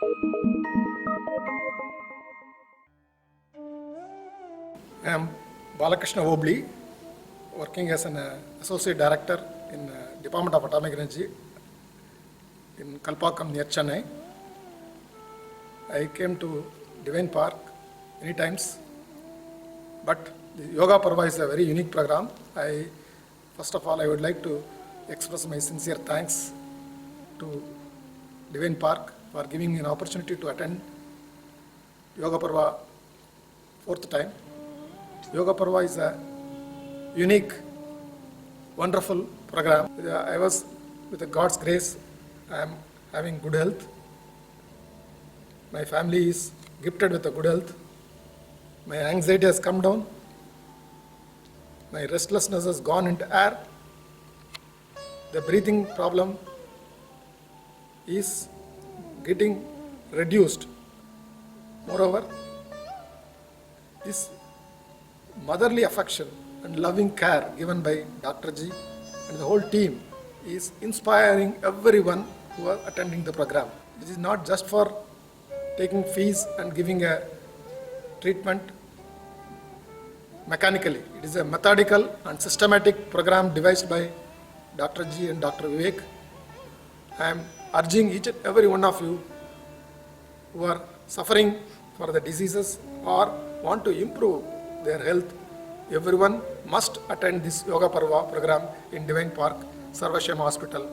I am Balakrishna Obli, working as an Associate Director in Department of Atomic Energy in Kalpakkam near Chennai. I came to Divine Park many times, but the Yoga Parva is a very unique program. First of all, I would like to express my sincere thanks to Divine Park for giving me an opportunity to attend Yoga Parva fourth time. Yoga Parva is a unique, wonderful program. I was, with God's grace, I am having good health. My family is gifted with a good health. My anxiety has come down. My restlessness has gone into air. The breathing problem is getting reduced. Moreover, this motherly affection and loving care given by Dr. Ji and the whole team is inspiring everyone who are attending the program. It is not just for taking fees and giving a treatment mechanically. It is a methodical and systematic program devised by Dr. Ji and Dr. Vivek. I am urging each and every one of you who are suffering for the diseases or want to improve their health, everyone must attend this Yoga Parva program in Divine Park, Sarvashyam Hospital,